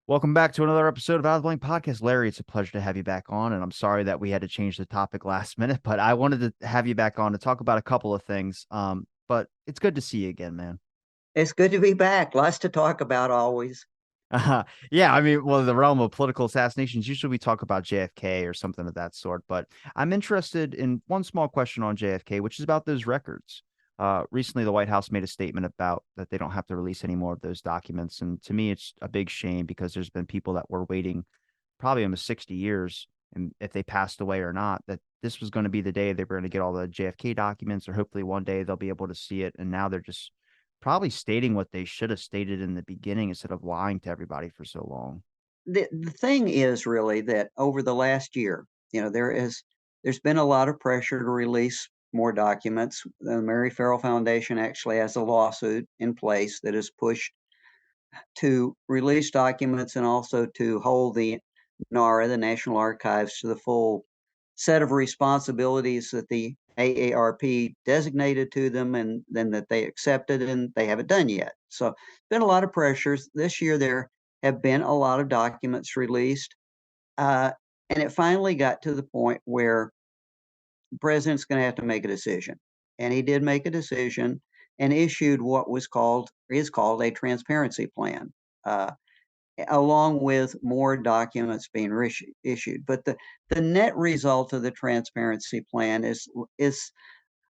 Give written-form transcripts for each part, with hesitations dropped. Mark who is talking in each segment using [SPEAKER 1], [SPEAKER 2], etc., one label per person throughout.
[SPEAKER 1] Welcome back to another episode of Out of the Blank Podcast. Larry, it's a pleasure to have you back on. And I'm sorry that we had to change the topic last minute, but I wanted to have you back on to talk about a couple of things. But it's good to see you again, man.
[SPEAKER 2] It's good to be back. Lots to talk about always.
[SPEAKER 1] Yeah, I mean, well, the realm of political assassinations, usually we talk about JFK or something of that sort, but I'm interested in one small question on JFK, which is about those records. Recently, the White House made a statement about that they don't have to release any more of those documents. And to me, it's a big shame because there's been people that were waiting probably almost 60 years, and if they passed away or not, that this was going to be the day they were going to get all the JFK documents, or hopefully one day they'll be able to see it. And now they're just probably stating what they should have stated in the beginning instead of lying to everybody for so long.
[SPEAKER 2] The thing is really that over the last year, there's been a lot of pressure to release more documents. The Mary Ferrell Foundation actually has a lawsuit in place that has pushed to release documents and also to hold the NARA, the National Archives, to the full set of responsibilities that the AARP designated to them and then that they accepted, and they haven't done yet. So, been a lot of pressures. This year, there have been a lot of documents released. Uh, and it finally got to the point where the president's going to have to make a decision. And he did make a decision and issued what was called, is called a transparency plan. Uh, Along with more documents being issued. But the net result of the transparency plan is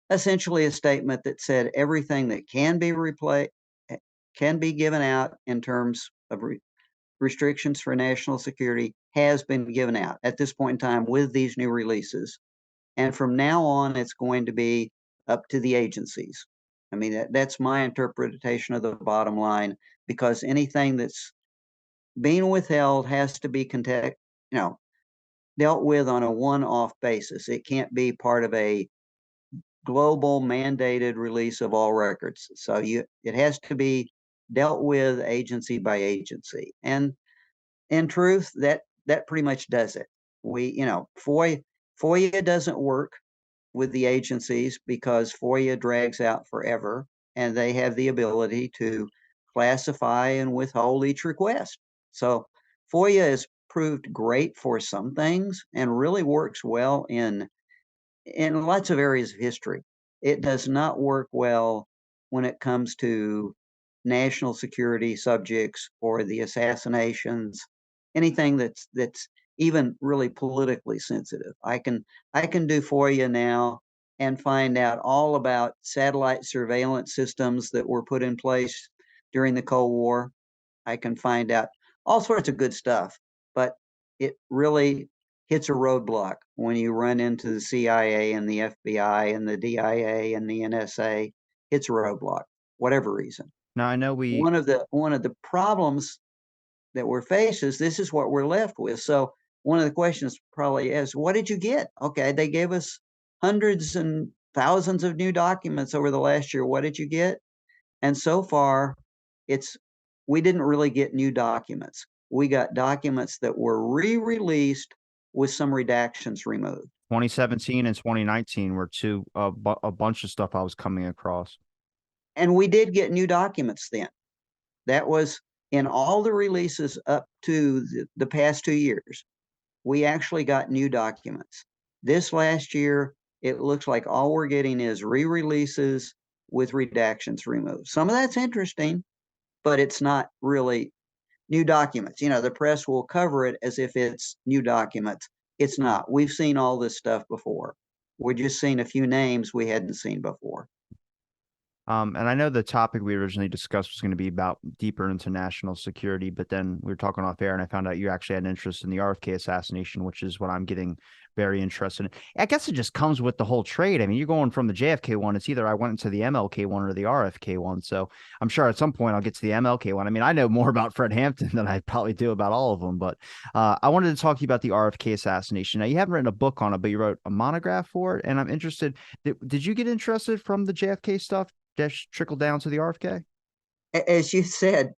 [SPEAKER 2] essentially a statement that said everything that can be can be given out in terms of restrictions for national security has been given out at this point in time with these new releases. And from now on, it's going to be up to the agencies. I mean, that's my interpretation of the bottom line, because anything that's being withheld has to be you know, dealt with on a one-off basis. It can't be part of a global mandated release of all records. So it has to be dealt with agency by agency. And in truth, that pretty much does it. FOIA doesn't work with the agencies because FOIA drags out forever, and they have the ability to classify and withhold each request. So FOIA has proved great for some things and really works well in lots of areas of history. It does not work well when it comes to national security subjects or the assassinations, anything that's even really politically sensitive. I can do for you now and find out all about satellite surveillance systems that were put in place during the Cold War. I can find out all sorts of good stuff, but it really hits a roadblock when you run into the CIA and the FBI and the DIA and the NSA. Hits a roadblock, whatever reason.
[SPEAKER 1] Now, I know we,
[SPEAKER 2] One of the problems that we're faced is this is what we're left with. So one of the questions probably is, what did you get? Okay, they gave us hundreds and thousands of new documents over the last year. What did you get? And so far, it's we didn't really get new documents. We got documents that were re-released with some redactions removed.
[SPEAKER 1] 2017 and 2019 were a bunch of stuff I was coming across.
[SPEAKER 2] And we did get new documents then. That was in all the releases up to the past 2 years. We actually got new documents. This last year, it looks like all we're getting is re-releases with redactions removed. Some of that's interesting, but it's not really new documents. The press will cover it as if it's new documents. It's not. We've seen all this stuff before. We're just seeing a few names we hadn't seen before.
[SPEAKER 1] And I know the topic we originally discussed was going to be about deeper into national security, but then we were talking off air and I found out you actually had an interest in the RFK assassination, which is what I'm getting very interested in. I guess it just comes with the whole trade. I mean, you're going from the JFK one, it's either I went into the MLK one or the RFK one. So I'm sure at some point I'll get to the MLK one. I mean, I know more about Fred Hampton than I probably do about all of them, but I wanted to talk to you about the RFK assassination. Now, you haven't written a book on it, but you wrote a monograph for it. And I'm interested, did you get interested from the JFK stuff? Just trickle down to the RFK?
[SPEAKER 2] As you said,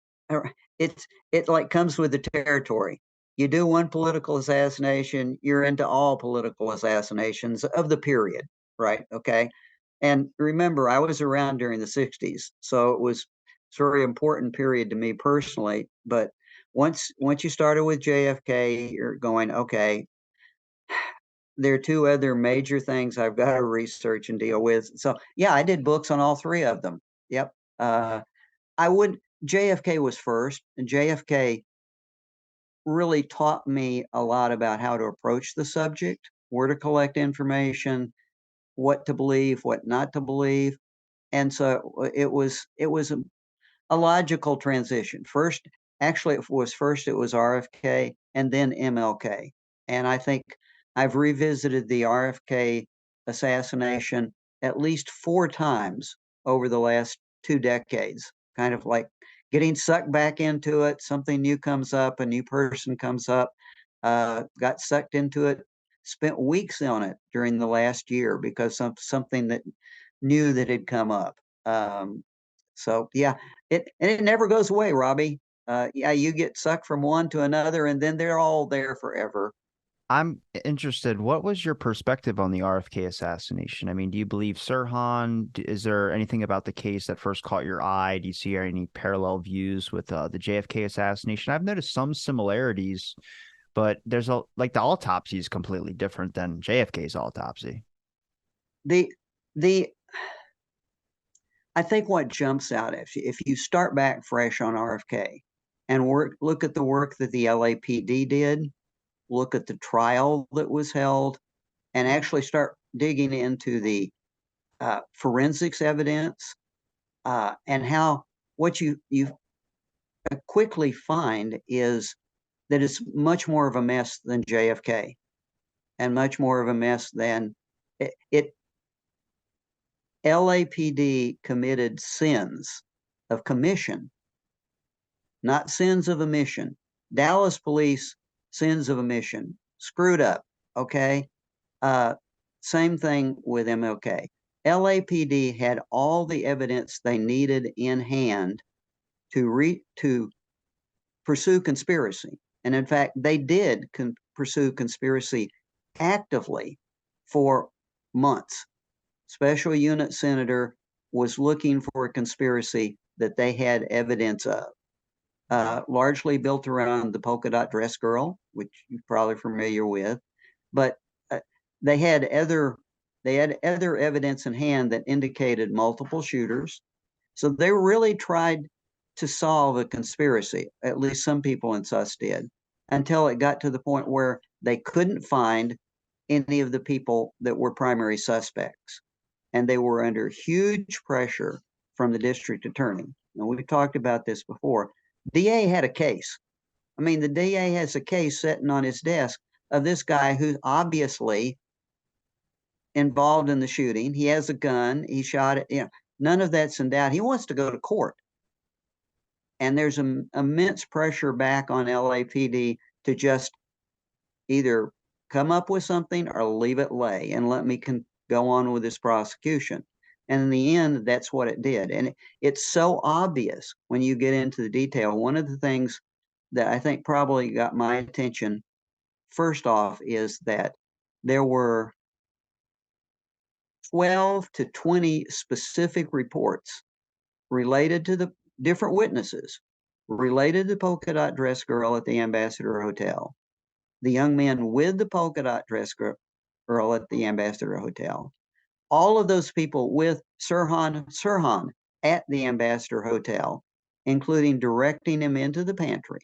[SPEAKER 2] it like comes with the territory. You do one political assassination, you're into all political assassinations of the period, right? Okay. And remember, I was around during the 60s, so it was a very important period to me personally. But once you started with JFK, you're going, okay, there are two other major things I've got to research and deal with. So yeah, I did books on all three of them. Yep. I would JFK was first, and JFK really taught me a lot about how to approach the subject, where to collect information, what to believe, what not to believe. And so it was a logical transition. First, actually, it was RFK and then MLK. And I think I've revisited the RFK assassination at least four times over the last 2 decades, kind of like getting sucked back into it. Something new comes up, a new person comes up, got sucked into it, spent weeks on it during the last year because of something that new that had come up. So yeah, it never goes away, Robbie. Yeah, you get sucked from one to another, and then they're all there forever.
[SPEAKER 1] I'm interested. What was your perspective on the RFK assassination? I mean, do you believe Sirhan? Is there anything about the case that first caught your eye? Do you see any parallel views with the JFK assassination? I've noticed some similarities, but there's a like the autopsy is completely different than JFK's autopsy.
[SPEAKER 2] The the I think what jumps out if you start back fresh on RFK and look at the work that the LAPD did, look at the trial that was held, and actually start digging into the forensics evidence and how what you quickly find is that it's much more of a mess than JFK and much more of a mess than it LAPD committed sins of commission, not sins of omission. Dallas police, sins of omission, screwed up. Okay. Uh, Same thing with MLK. LAPD had all the evidence they needed in hand to pursue conspiracy. And in fact, they did pursue conspiracy actively for months. Special unit senator was looking for a conspiracy that they had evidence of, largely built around the polka dot dress girl, which you're probably familiar with, but uh, they had other they had other evidence in hand that indicated multiple shooters. So they really tried to solve a conspiracy. At least some people in sus did, until it got to the point where they couldn't find any of the people that were primary suspects, and they were under huge pressure from the district attorney. And we've talked about this before. DA had a case. I mean, the DA has a case sitting on his desk of this guy who's obviously involved in the shooting. He has a gun. He shot it. You know, none of that's in doubt. He wants to go to court. And there's immense pressure back on LAPD to just either come up with something or leave it lay and let me go on with this prosecution. And in the end, that's what it did. And it's so obvious when you get into the detail. One of the things that I think probably got my attention first off is that there were 12 to 20 specific reports related to the different witnesses, related to the polka dot dress girl at the Ambassador Hotel, the young man with the polka dot dress girl at the Ambassador Hotel, all of those people with Sirhan Sirhan at the Ambassador Hotel, including directing him into the pantry.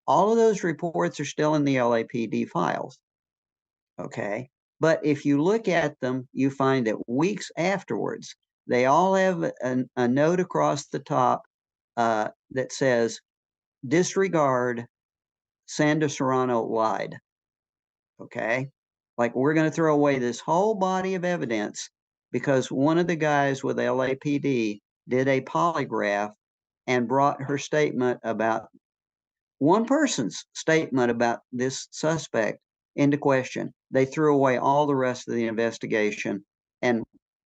[SPEAKER 2] All of those reports are still in the LAPD files. Okay. But if you look at them, you find that weeks afterwards, they all have a note across the top that says, disregard, Sandra Serrano lied. Okay. Like, we're going to throw away this whole body of evidence because one of the guys with LAPD did a polygraph and brought her statement about one person's statement about this suspect into question. They threw away all the rest of the investigation and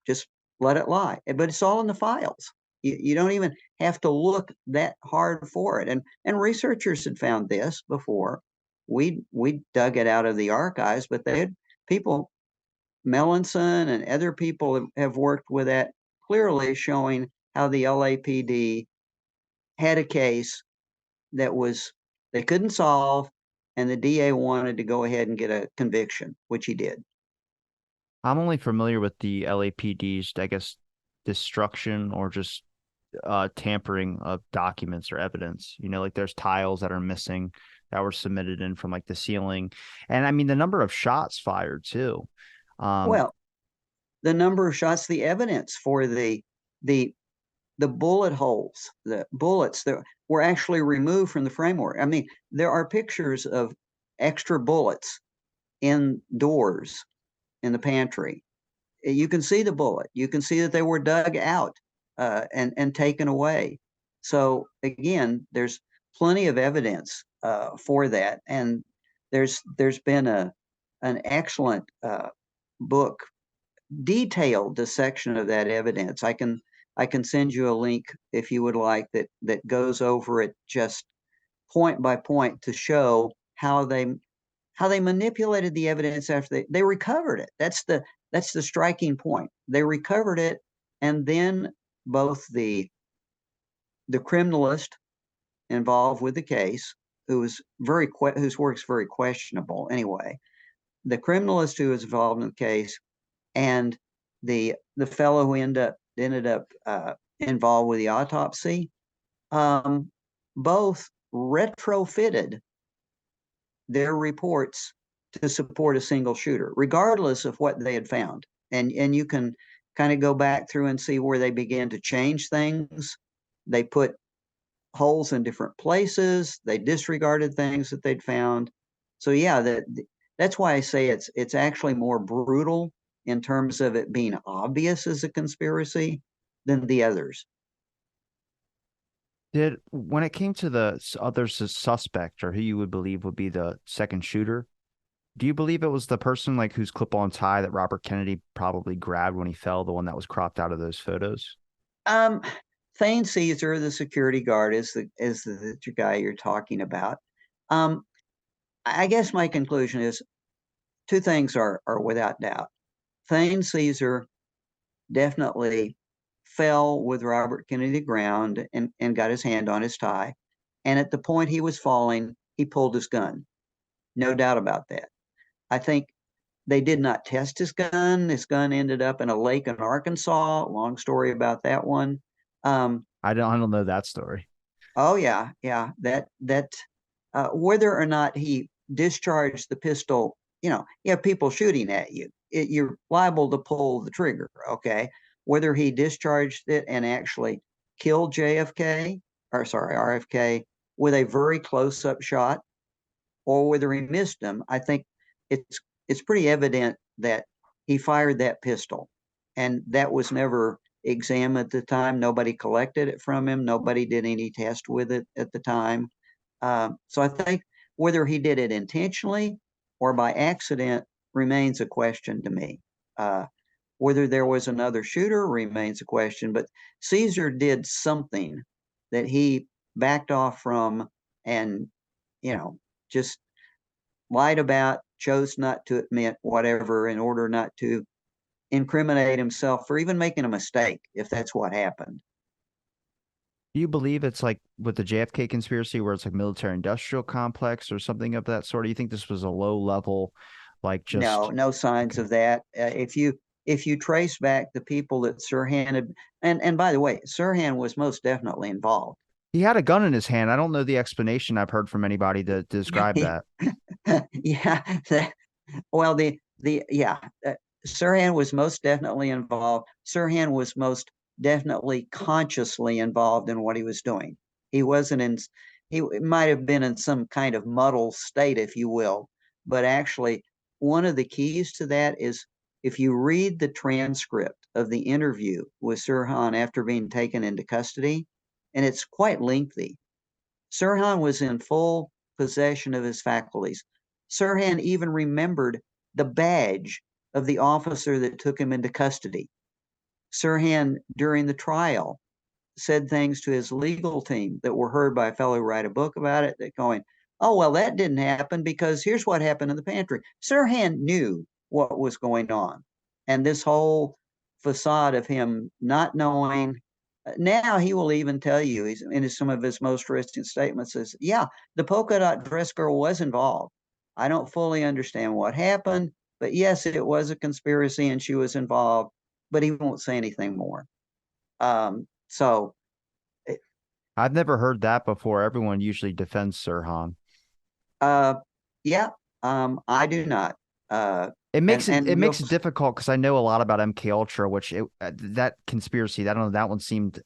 [SPEAKER 2] just let it lie. But it's all in the files. You don't even have to look that hard for it. And researchers had found this before. We dug it out of the archives, but they had people, Melanson and other people have worked with that, clearly showing how the LAPD had a case that was they couldn't solve, and the DA wanted to go ahead and get a conviction, which he did.
[SPEAKER 1] I'm only familiar with the LAPD's, I guess, destruction or just tampering of documents or evidence. You know, like there's tiles that are missing that were submitted in from like the ceiling. And I mean the number of shots fired too. Um,
[SPEAKER 2] Well, the number of shots, the evidence for the the bullet holes, the bullets that were actually removed from the framework. I mean, there are pictures of extra bullets in doors in the pantry. You can see the bullet. You can see that they were dug out and taken away. So again, there's plenty of evidence for that, and there's been an excellent book, detailed dissection of that evidence. I can send you a link if you would like, that goes over it just point by point to show how they manipulated the evidence after they recovered it. That's the striking point. They recovered it, and then both the criminalist involved with the case, whose work's very questionable anyway, the criminalist who was involved in the case, and the fellow who ended up involved with the autopsy, both retrofitted their reports to support a single shooter, regardless of what they had found. And you can kind of go back through and see where they began to change things. They put holes in different places. They disregarded things that they'd found. So yeah, that's why I say it's actually more brutal in terms of it being obvious as a conspiracy than the others.
[SPEAKER 1] did when it came to the other suspect or who you would believe would be the second shooter, do you believe it was the person like whose clip-on tie that Robert Kennedy probably grabbed when he fell, the one that was cropped out of those photos?
[SPEAKER 2] Um, Thane Caesar, the security guard, is the guy you're talking about. Um, I guess my conclusion is two things are without doubt. Thane Caesar definitely fell with Robert Kennedy to the ground and got his hand on his tie. And at the point he was falling, he pulled his gun. No doubt about that. I think they did not test his gun. His gun ended up in a lake in Arkansas. Long story about that one. Um,
[SPEAKER 1] I don't know that story.
[SPEAKER 2] oh yeah, yeah. Whether or not he discharged the pistol, you have people shooting at you. You're liable to pull the trigger. Okay, whether he discharged it and actually killed JFK, or sorry, RFK, with a very close-up shot, or whether he missed him, I think it's pretty evident that he fired that pistol, and that was never examined at the time. Nobody collected it from him. Nobody did any test with it at the time. So I think whether he did it intentionally or by accident remains a question to me. Whether there was another shooter remains a question, but Caesar did something that he backed off from, and just lied about, chose not to admit whatever in order not to incriminate himself for even making a mistake, if that's what happened.
[SPEAKER 1] Do you believe it's like with the JFK conspiracy where it's like military industrial complex or something of that sort? Do you think this was a low level, like
[SPEAKER 2] No,
[SPEAKER 1] just
[SPEAKER 2] no signs
[SPEAKER 1] okay?
[SPEAKER 2] of that. If you trace back the people that Sirhan had, and by the way, Sirhan was most definitely involved.
[SPEAKER 1] He had a gun in his hand. I don't know the explanation I've heard from anybody to describe that.
[SPEAKER 2] Yeah, well, the yeah, Sirhan was most definitely involved. Sirhan was most definitely consciously involved in what he was doing. He wasn't in. He might have been in some kind of muddle state, if you will, but actually, one of the keys to that is if you read the transcript of the interview with Sirhan after being taken into custody, and it's quite lengthy. Sirhan was in full possession of his faculties. Sirhan even remembered the badge of the officer that took him into custody. Sirhan, during the trial, said things to his legal team that were heard by a fellow who wrote a book about it, that going, oh, well, that didn't happen because here's what happened in the pantry. Sirhan knew what was going on. And this whole facade of him not knowing Now he will even tell you, he's in some of his most recent statements, says, yeah, the polka dot dress girl was involved. I don't fully understand what happened, but yes, it was a conspiracy and she was involved, but he won't say anything more. So
[SPEAKER 1] I've never heard that before. Everyone usually defends Sirhan.
[SPEAKER 2] uh, yeah, I do not. Uh,
[SPEAKER 1] It makes it
[SPEAKER 2] and you'll,
[SPEAKER 1] difficult because I know a lot about MK Ultra, which that conspiracy, I don't know, that one seemed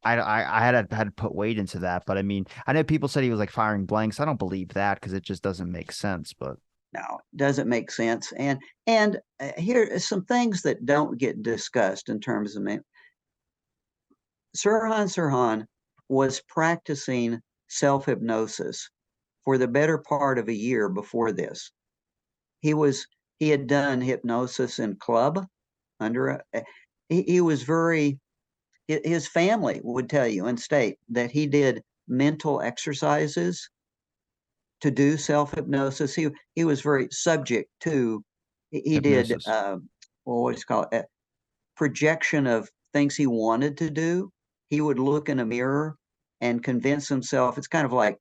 [SPEAKER 1] I had to put weight into that, but I mean, I know people said he was like firing blanks. I don't believe that because it just doesn't make sense. But
[SPEAKER 2] no, doesn't make sense. And here are some things that don't get discussed in terms of Sirhan Sirhan was practicing self hypnosis for the better part of a year before this. He was he had done hypnosis in club under a, he was very his family would tell you and state that he did mental exercises to do self hypnosis. He was very subject to he did
[SPEAKER 1] hypnosis.
[SPEAKER 2] what's called projection of things he wanted to do. He would look in a mirror and convince himself. It's kind of like,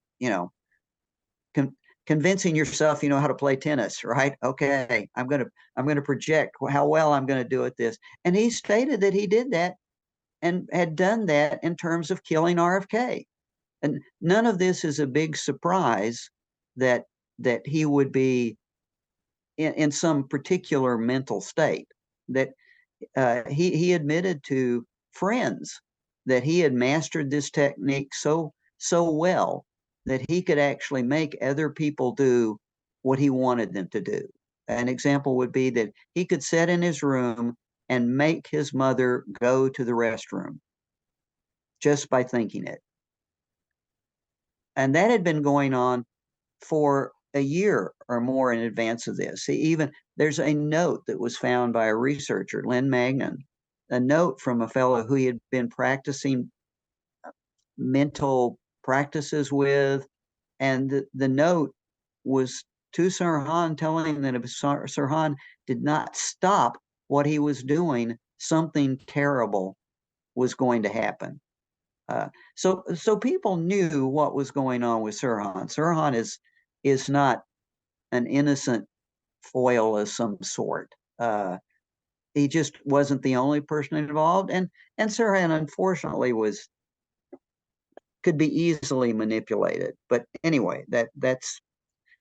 [SPEAKER 2] con- convincing yourself you know how to play tennis, right? Okay, I'm gonna project how well I'm gonna do at this. And he stated that he did that and had done that in terms of killing RFK. And none of this is a big surprise that he would be in some particular mental state. That he admitted to friends that he had mastered this technique so well that he could actually make other people do what he wanted them to do. An example would be that he could sit in his room and make his mother go to the restroom just by thinking it. And that had been going on for a year or more in advance of this. Even there's a note that was found by a researcher, Lynn Magnan, a note from a fellow who he had been practicing mental practices with, and the note was to Sirhan telling him that if Sirhan did not stop what he was doing, something terrible was going to happen. So people knew what was going on with Sirhan. Sirhan is not an innocent foil of some sort. He just wasn't the only person involved, and Sirhan unfortunately was could be easily manipulated. But anyway, that's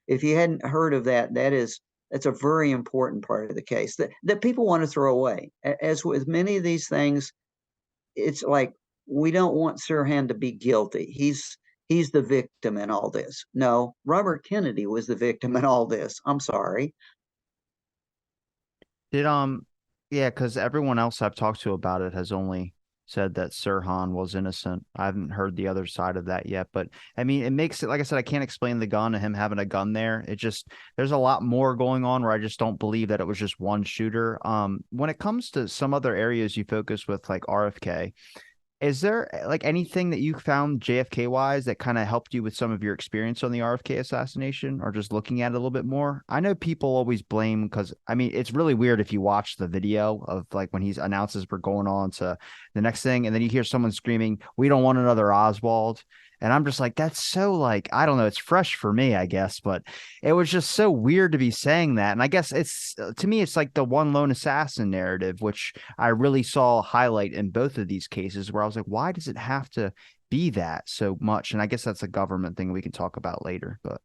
[SPEAKER 2] if you hadn't heard of that, that's a very important part of the case that people want to throw away. As with many of these things, it's like we don't want Sirhan to be guilty. He's the victim in all this. No, Robert Kennedy was the victim in all this. I'm sorry.
[SPEAKER 1] Did yeah, because everyone else I've talked to about it has only said that Sirhan was innocent. I haven't heard the other side of that yet, but I mean, it makes it like I said, I can't explain the gun and him having a gun there. It just there's a lot more going on where I just don't believe that it was just one shooter. When it comes to some other areas you focus with like RFK, is there like anything that you found JFK wise that kind of helped you with some of your experience on the RFK assassination or just looking at it a little bit more? I know people always blame because I mean it's really weird if you watch the video of like when he's announces we're going on to the next thing and then you hear someone screaming, "We don't want another Oswald." And I'm just like, that's so like, I don't know, it's fresh for me, I guess, but it was just so weird to be saying that. And I guess it's to me, it's like the one lone assassin narrative, which I really saw highlight in both of these cases where I was like, why does it have to be that so much? And I guess that's a government thing we can talk about later. But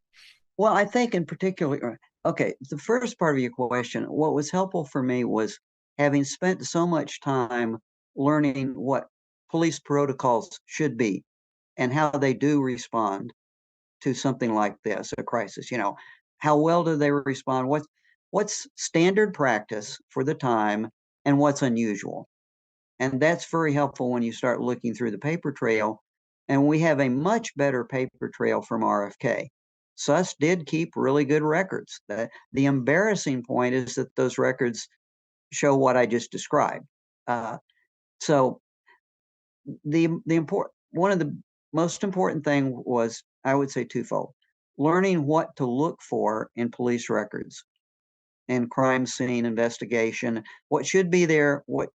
[SPEAKER 2] Well, I think in particular, okay, the first part of your question, what was helpful for me was having spent so much time learning what police protocols should be and how they do respond to something like this, a crisis. How well do they respond? What's standard practice for the time and what's unusual? And that's very helpful when you start looking through the paper trail. And we have a much better paper trail from RFK. Sus did keep really good records. The embarrassing point is that those records show what I just described. So the important one of the most important thing was, I would say, twofold: learning what to look for in police records and crime scene investigation, what should be there, what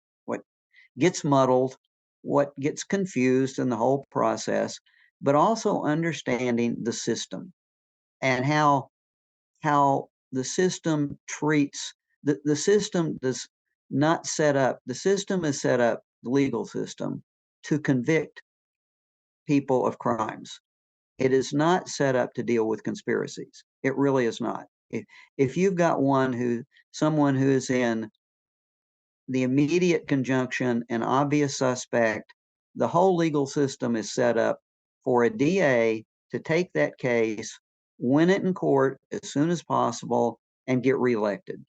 [SPEAKER 2] gets muddled, what gets confused in the whole process, but also understanding the system and how the system treats the system does not set up the system is set up, the legal system, to convict people of crimes. It is not set up to deal with conspiracies. It really is not. If you've got someone who is in the immediate conjunction an obvious suspect, the whole legal system is set up for a DA to take that case, win it in court as soon as possible, and get reelected.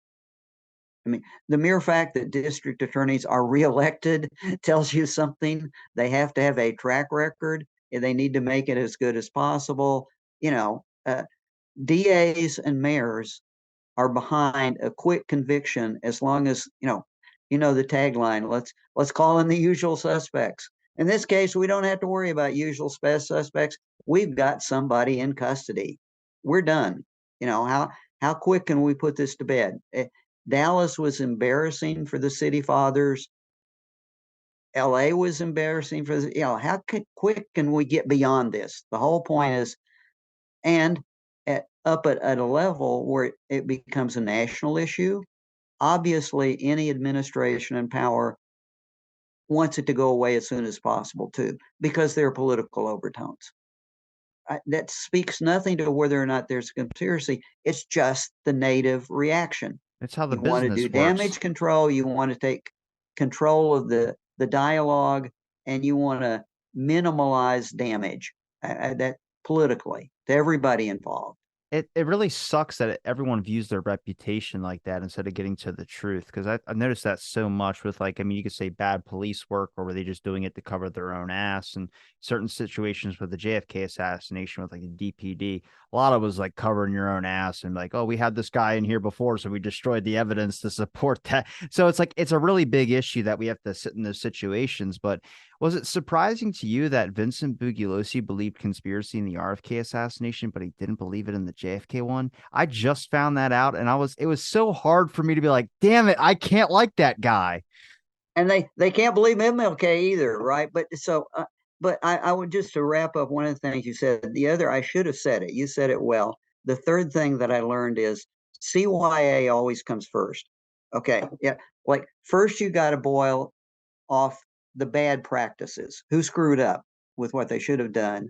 [SPEAKER 2] I mean, the mere fact that district attorneys are reelected tells you something. They have to have a track record, and they need to make it as good as possible. DAs and mayors are behind a quick conviction as long as the tagline, let's call in the usual suspects. In this case, we don't have to worry about usual suspects. We've got somebody in custody. We're done. How quick can we put this to bed? Dallas was embarrassing for the city fathers. LA was embarrassing for how quick can we get beyond this? The whole point is, and up at a level where it becomes a national issue. Obviously, any administration in power wants it to go away as soon as possible, too, because there are political overtones. That speaks nothing to whether or not there's a conspiracy. It's just the native reaction.
[SPEAKER 1] It's how the
[SPEAKER 2] You want to do
[SPEAKER 1] business works.
[SPEAKER 2] damage control, you want to take control of the dialogue, and you want to minimize damage that politically to everybody involved.
[SPEAKER 1] It really sucks that everyone views their reputation like that instead of getting to the truth. Because I've noticed that so much with, like, I mean, you could say bad police work, or were they just doing it to cover their own ass? And certain situations with the JFK assassination with like the DPD, a lot of it was like covering your own ass and like, oh, we had this guy in here before, so we destroyed the evidence to support that. So it's like it's a really big issue that we have to sit in those situations. But was it surprising to you that Vincent Bugliosi believed conspiracy in the RFK assassination, but he didn't believe it in the JFK one? I just found that out, and it was so hard for me to be like, damn it, I can't like that guy.
[SPEAKER 2] And they can't believe MLK either, right? But I would, just to wrap up one of the things you said. The other, I should have said it. You said it well. The third thing that I learned is CYA always comes first. Okay, yeah, like first you got to boil off the bad practices, who screwed up with what they should have done.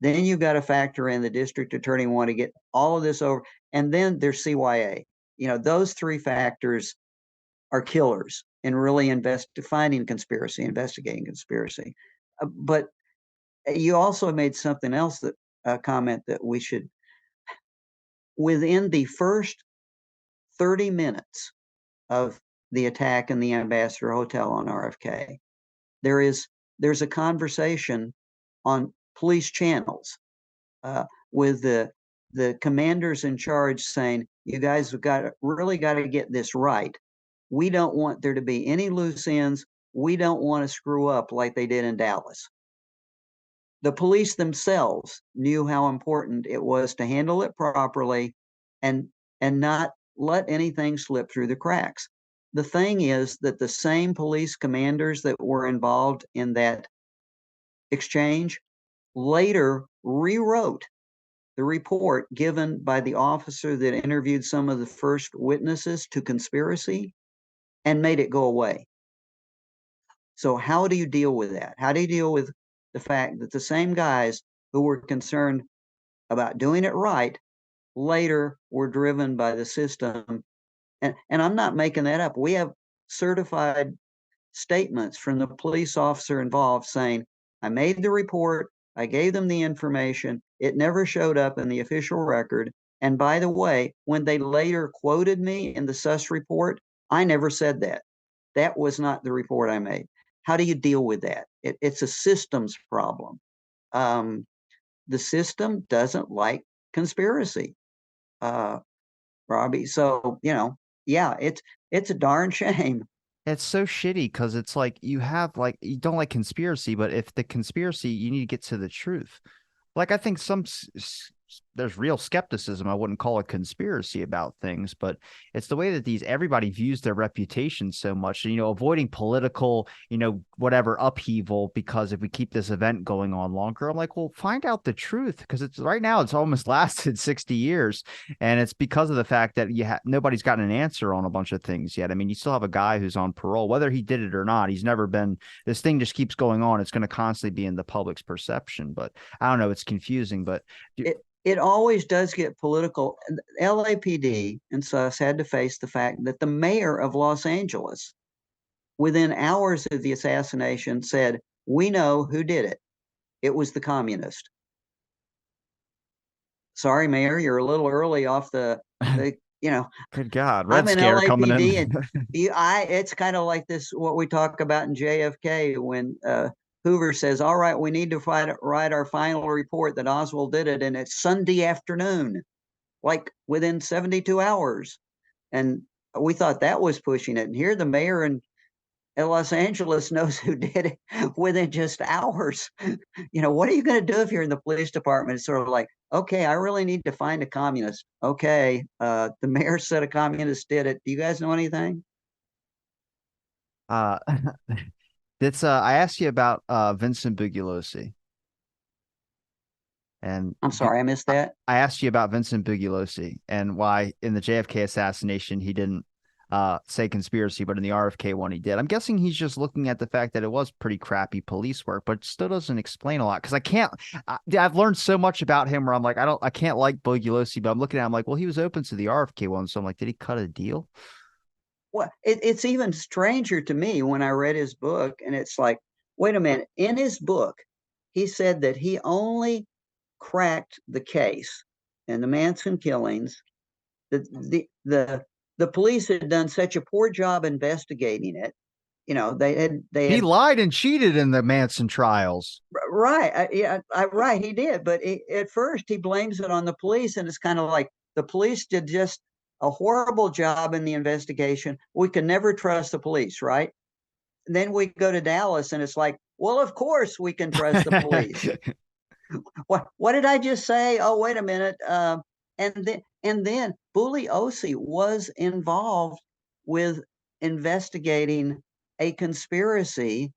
[SPEAKER 2] Then you got to factor in the district attorney want to get all of this over, and then there's CYA. Those three factors are killers in really finding conspiracy, investigating conspiracy. But you also made something else, that comment that we should, within the first 30 minutes of the attack in the Ambassador Hotel on RFK, there's a conversation on police channels with the commanders in charge saying, "You guys have really got to get this right. We don't want there to be any loose ends. We don't want to screw up like they did in Dallas." The police themselves knew how important it was to handle it properly and not let anything slip through the cracks. The thing is that the same police commanders that were involved in that exchange later rewrote the report given by the officer that interviewed some of the first witnesses to conspiracy and made it go away. So how do you deal with that? How do you deal with the fact that the same guys who were concerned about doing it right later were driven by the system? And I'm not making that up. We have certified statements from the police officer involved saying, I made the report, I gave them the information, it never showed up in the official record. And by the way, when they later quoted me in the sus report, I never said that. That was not the report I made. How do you deal with that? It's a systems problem. The system doesn't like conspiracy, Robbie. So, yeah, it's a darn shame.
[SPEAKER 1] It's so shitty because it's like you have, like, you don't like conspiracy, but if the conspiracy, you need to get to the truth. Like, I think some there's real skepticism. I wouldn't call it conspiracy about things, but it's the way that everybody views their reputation so much, avoiding political, whatever upheaval, because if we keep this event going on longer, I'm like, well, find out the truth, because it's right now, it's almost lasted 60 years. And it's because of the fact that nobody's gotten an answer on a bunch of things yet. I mean, you still have a guy who's on parole, whether he did it or not. He's never been, this thing just keeps going on. It's going to constantly be in the public's perception, but I don't know. It's confusing, but
[SPEAKER 2] it always does get political. LAPD and sus had to face the fact that the mayor of Los Angeles, within hours of the assassination, said, "We know who did it. It was the communist." Sorry, Mayor, you're a little early off the
[SPEAKER 1] good God,
[SPEAKER 2] I'm
[SPEAKER 1] Red
[SPEAKER 2] in
[SPEAKER 1] Scare coming
[SPEAKER 2] LAPD,
[SPEAKER 1] in.
[SPEAKER 2] and it's kind of like this, what we talk about in JFK when Hoover says, "All right, we need to write our final report that Oswald did it," and it's Sunday afternoon, like within 72 hours. And we thought that was pushing it. And here the mayor in Los Angeles knows who did it within just hours. What are you going to do if you're in the police department? It's sort of like, okay, I really need to find a communist. Okay, the mayor said a communist did it. Do you guys know anything?
[SPEAKER 1] uh, I asked you about Vincent Bugliosi, and
[SPEAKER 2] I'm sorry, I missed that.
[SPEAKER 1] I asked you about Vincent Bugliosi and why in the JFK assassination he didn't say conspiracy, but in the RFK one he did. I'm guessing he's just looking at the fact that it was pretty crappy police work, but still doesn't explain a lot. Because I've learned so much about him where I'm like, I can't like Bugliosi, but I'm looking at him like, well, he was open to the RFK one, so I'm like, did he cut a deal?
[SPEAKER 2] Well, it's even stranger to me when I read his book, and it's like, wait a minute. In his book, he said that he only cracked the case in the Manson killings. The police had done such a poor job investigating it. They
[SPEAKER 1] He
[SPEAKER 2] had
[SPEAKER 1] lied and cheated in the Manson trials.
[SPEAKER 2] right, right, he did. But at first, he blames it on the police, and it's kind of like the police did just a horrible job in the investigation. We can never trust the police, right? And then we go to Dallas, and it's like, well, of course we can trust the police. What did I just say? Oh, wait a minute. And then Bugliosi was involved with investigating a conspiracy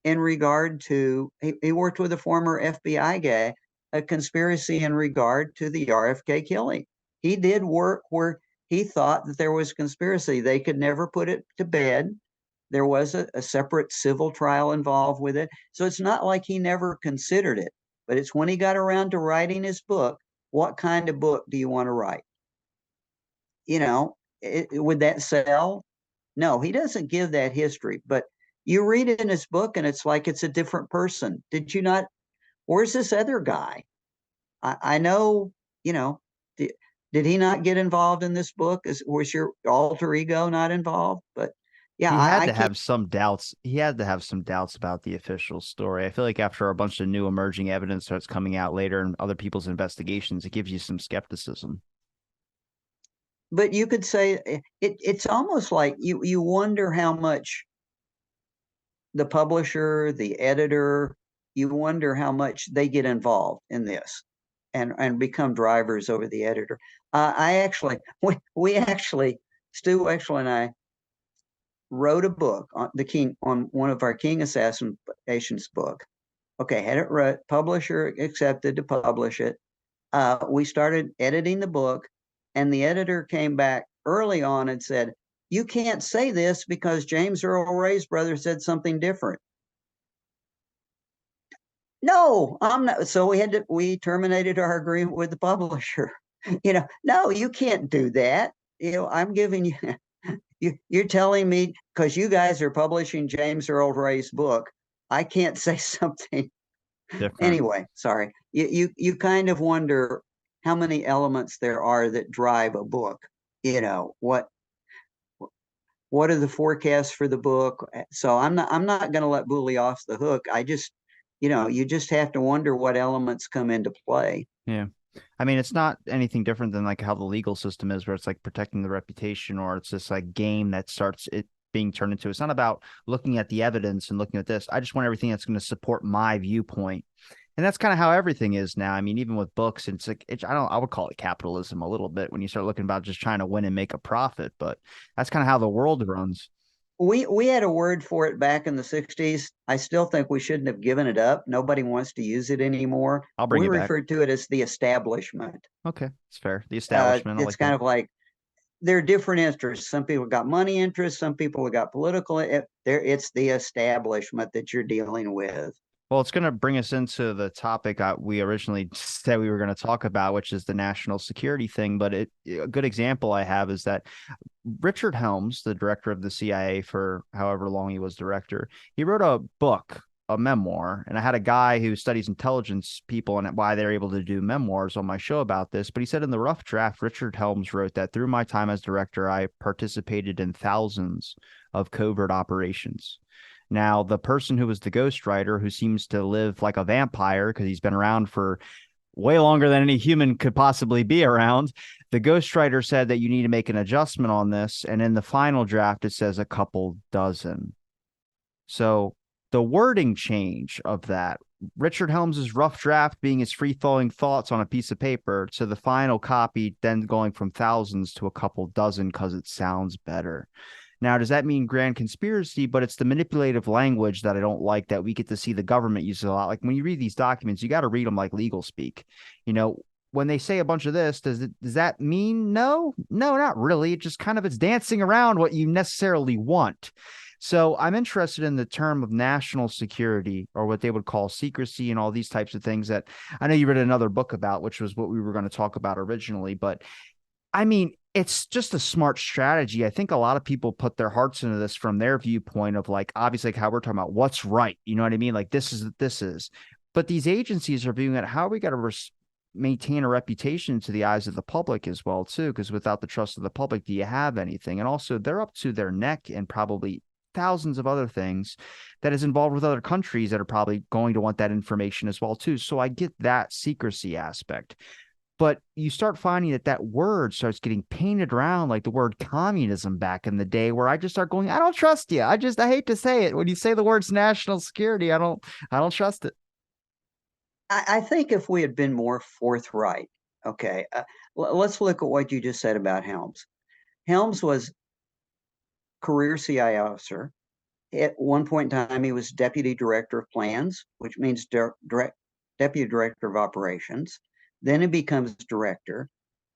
[SPEAKER 2] in regard to, he worked with a former FBI guy, a conspiracy in regard to the RFK killing. He did work where he thought that there was conspiracy. They could never put it to bed. There was a separate civil trial involved with it. So it's not like he never considered it, but it's when he got around to writing his book, what kind of book do you want to write? Would that sell? No, he doesn't give that history, but you read it in his book and it's like it's a different person. Did you not? Where's this other guy? I know, you know, did he not get involved in this book? Was your alter ego not involved? But yeah,
[SPEAKER 1] He had
[SPEAKER 2] I
[SPEAKER 1] to
[SPEAKER 2] can't.
[SPEAKER 1] have some doubts. He had to have some doubts about the official story. I feel like after a bunch of new emerging evidence starts coming out later and other people's investigations, it gives you some skepticism.
[SPEAKER 2] But you could say it's almost like you wonder how much the publisher, the editor, you wonder how much they get involved in this and become drivers over the editor. I actually, we actually, Stu Wexler and I wrote a book on the King, on one of our King assassinations book. Okay, had it read, publisher accepted to publish it. We started editing the book, and the editor came back early on and said, "You can't say this because James Earl Ray's brother said something different." No, I'm not. So we terminated our agreement with the publisher. No, you can't do that. I'm giving you, you're telling me because you guys are publishing James Earl Ray's book, I can't say something.
[SPEAKER 1] Different.
[SPEAKER 2] Anyway, sorry. You kind of wonder how many elements there are that drive a book. What are the forecasts for the book? So I'm not going to let Booley off the hook. I just, you just have to wonder what elements come into play.
[SPEAKER 1] Yeah. I mean, it's not anything different than like how the legal system is, where it's like protecting the reputation, or it's this like game that starts it being turned into. It's not about looking at the evidence and looking at this. I just want everything that's going to support my viewpoint. And that's kind of how everything is now. I mean, even with books, it's like I would call it capitalism a little bit when you start looking about just trying to win and make a profit, but that's kind of how the world runs.
[SPEAKER 2] We had a word for it back in the 60s. I still think we shouldn't have given it up. Nobody wants to use it anymore.
[SPEAKER 1] I'll bring
[SPEAKER 2] We
[SPEAKER 1] it back.
[SPEAKER 2] referred to it as the establishment.
[SPEAKER 1] Okay, it's fair. The establishment, I
[SPEAKER 2] It's
[SPEAKER 1] like
[SPEAKER 2] kind
[SPEAKER 1] that.
[SPEAKER 2] of like there are different interests. Some people got money interests, some people have got political. It's the establishment that you're dealing with.
[SPEAKER 1] Well, it's going to bring us into the topic we originally said we were going to talk about, which is the national security thing. But a good example I have is that Richard Helms, the director of the CIA for however long he was director, he wrote a book, a memoir. And I had a guy who studies intelligence people and why they're able to do memoirs on my show about this. But he said in the rough draft, Richard Helms wrote that through my time as director, I participated in thousands of covert operations. Now, the person who was the ghostwriter, who seems to live like a vampire because he's been around for way longer than any human could possibly be around, the ghostwriter said that you need to make an adjustment on this. And in the final draft, it says a couple dozen. So the wording change of that, Richard Helms's rough draft being his free flowing thoughts on a piece of paper, to the final copy then going from thousands to a couple dozen because it sounds better. Now, does that mean grand conspiracy? But it's the manipulative language that I don't like, that we get to see the government use a lot. Like when you read these documents, you got to read them like legal speak. You know, when they say a bunch of this, does that mean no? No, not really. It just kind of it's dancing around what you necessarily want. So I'm interested in the term of national security, or what they would call secrecy, and all these types of things that I know you read another book about, which was what we were going to talk about originally. But I mean, it's just a smart strategy. I think a lot of people put their hearts into this from their viewpoint of, like, obviously, like how we're talking about what's right. You know what I mean? Like this is. But these agencies are viewing it, how are we got to maintain a reputation to the eyes of the public as well, too? Because without the trust of the public, do you have anything? And also, they're up to their neck and probably thousands of other things that is involved with other countries that are probably going to want that information as well, too. So I get that secrecy aspect. But you start finding that word starts getting painted around like the word communism back in the day, where I just start going, I don't trust you. I hate to say it. When you say the words national security, I don't trust it.
[SPEAKER 2] I think if we had been more forthright, okay, let's look at what you just said about Helms. Helms was career CIA officer. At one point in time, he was deputy director of plans, which means deputy director of operations. Then he becomes director.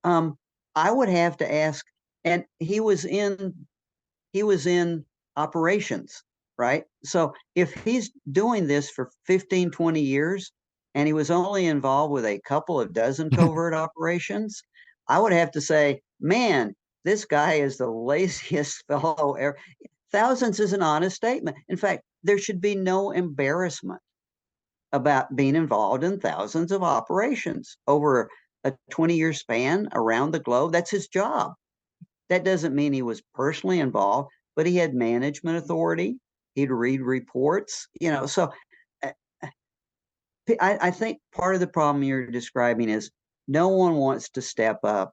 [SPEAKER 2] Um, I would have to ask, and he was in operations, right? So if he's doing this for 15, 20 years and he was only involved with a couple of dozen covert operations, I would have to say, man, this guy is the laziest fellow ever. Thousands is an honest statement. In fact, there should be no embarrassment about being involved in thousands of operations over a 20-year span around the globe. That's his job. That doesn't mean he was personally involved, but he had management authority. He'd read reports, So uh, I think part of the problem you're describing is no one wants to step up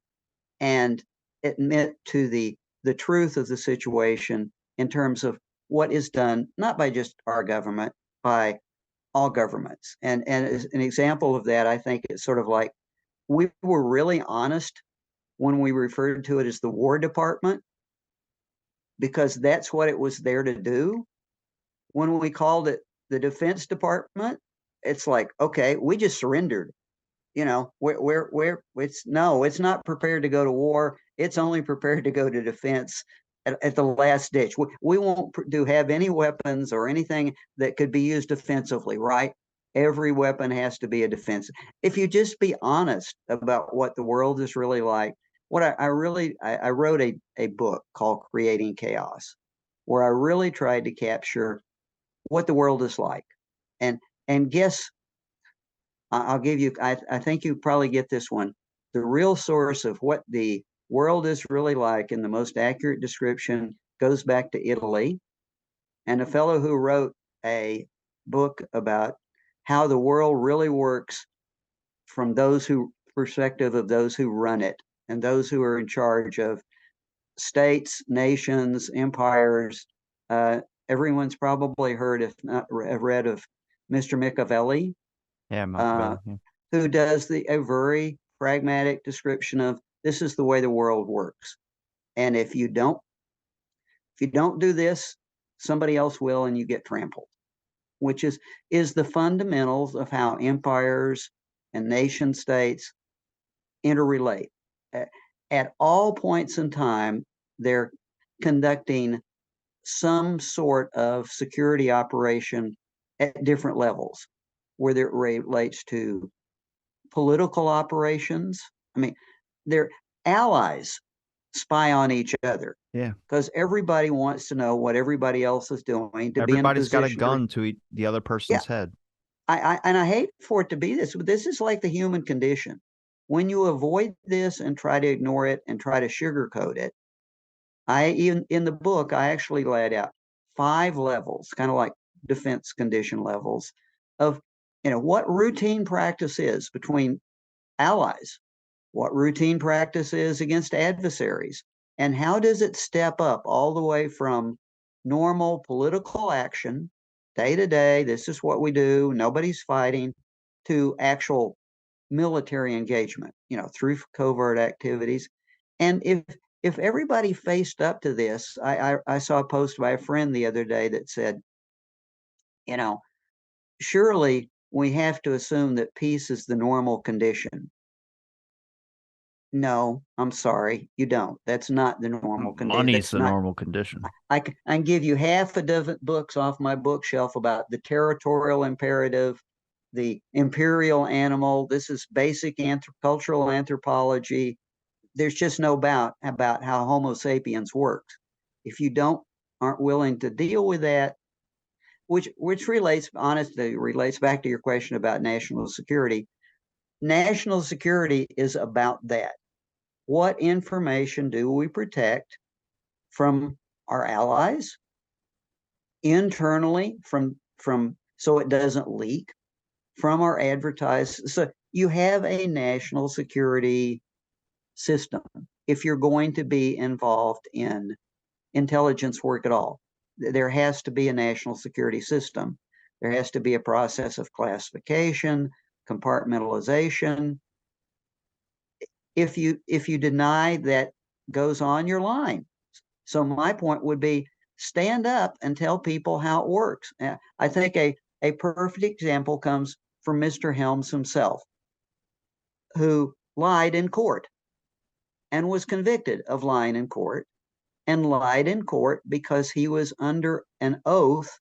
[SPEAKER 2] and admit to the truth of the situation in terms of what is done, not by just our government, by all governments. And as an example of that, I think it's sort of like we were really honest when we referred to it as the War Department, because that's what it was there to do. When we called it the Defense Department, it's like, okay, we just surrendered. It's no, it's not prepared to go to war. It's only prepared to go to defense at the last ditch. We won't have any weapons or anything that could be used offensively, right? Every weapon has to be a defense. If you just be honest about what the world is really like, what I wrote a book called Creating Chaos, where I really tried to capture what the world is like. And guess I'll give you, I think you probably get this one. The real source of what the world is really like, and the most accurate description, goes back to Italy. And a fellow who wrote a book about how the world really works from those who perspective of those who run it and those who are in charge of states, nations, empires. Uh, Everyone's probably heard, if not read, of Mr. Machiavelli.
[SPEAKER 1] Yeah,
[SPEAKER 2] uh,
[SPEAKER 1] Machiavelli. Yeah.
[SPEAKER 2] who does a very pragmatic description of this is the way the world works. And if you don't do this, somebody else will, and you get trampled, which is the fundamentals of how empires and nation states interrelate. At all points in time, they're conducting some sort of security operation at different levels, whether it relates to political operations. I mean, their allies spy on each other
[SPEAKER 1] Yeah.
[SPEAKER 2] because everybody wants to know what everybody else is doing to be in a
[SPEAKER 1] Everybody's got a
[SPEAKER 2] position to.
[SPEAKER 1] gun to eat the other
[SPEAKER 2] Yeah,
[SPEAKER 1] person's head.
[SPEAKER 2] I hate for it to be this, but this is like the human condition. When you avoid this and try to ignore it and try to sugarcoat it, I even in the book I actually laid out 5 levels, kind of like defense condition levels of what routine practice is between allies, what routine practice is against adversaries, and how does it step up all the way from normal political action, day to day, this is what we do, nobody's fighting, to actual military engagement, through covert activities. And if everybody faced up to this, I saw a post by a friend the other day that said, you know, surely we have to assume that peace is the normal condition. No, I'm sorry, you don't. That's not the normal condition.
[SPEAKER 1] Money's
[SPEAKER 2] That's
[SPEAKER 1] the
[SPEAKER 2] not.
[SPEAKER 1] normal condition.
[SPEAKER 2] I can give you half a dozen books off my bookshelf about the territorial imperative, the imperial animal. This is basic cultural anthropology. There's just no doubt about how Homo sapiens works. If you aren't willing to deal with that, which relates honestly relates back to your question about national security. National security is about that. What information do we protect from our allies, internally from so it doesn't leak, from our advertised? So you have a national security system if you're going to be involved in intelligence work at all. There has to be a national security system. There has to be a process of classification, compartmentalization. If you deny that, goes on your line. So my point would be stand up and tell people how it works. I think a perfect example comes from Mr. Helms himself, who lied in court and was convicted of lying in court, and lied in court because he was under an oath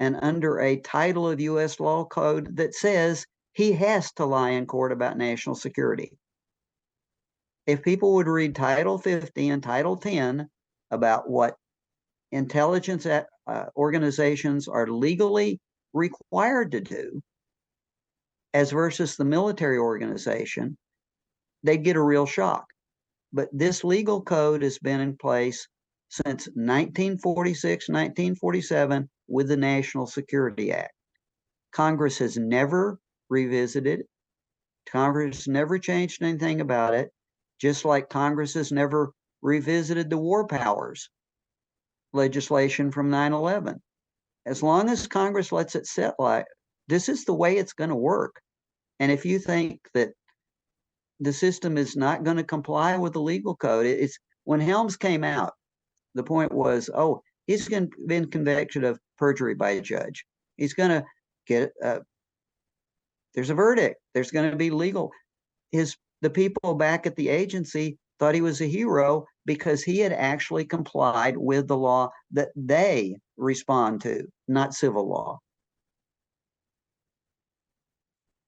[SPEAKER 2] and under a title of U.S. law code that says he has to lie in court about national security. If people would read Title 50 and Title 10 about what intelligence organizations are legally required to do as versus the military organization, they'd get a real shock. But this legal code has been in place since 1946, 1947 with the National Security Act. Congress has never revisited. Congress never changed anything about it, just like Congress has never revisited the war powers legislation from 9/11. As long as Congress lets it sit like this is the way it's going to work. And if you think that the system is not going to comply with the legal code, it's when Helms came out, the point was, oh, he's been convicted of perjury by a judge. He's going to get there's a verdict. There's going to be legal. The people back at the agency thought he was a hero because he had actually complied with the law that they respond to, not civil law.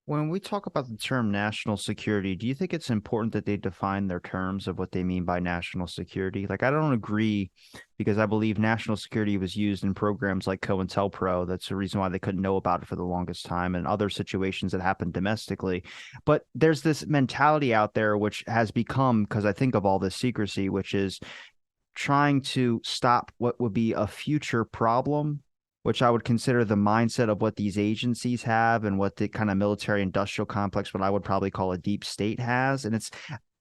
[SPEAKER 1] When we talk about the term national security, do you think it's important that they define their terms of what they mean by national security? Like, I don't agree because I believe national security was used in programs like COINTELPRO. That's the reason why they couldn't know about it for the longest time, and other situations that happened domestically. But there's this mentality out there which has become, because I think of all this secrecy, which is trying to stop what would be a future problem, which I would consider the mindset of what these agencies have and what the kind of military industrial complex, what I would probably call a deep state has. And it's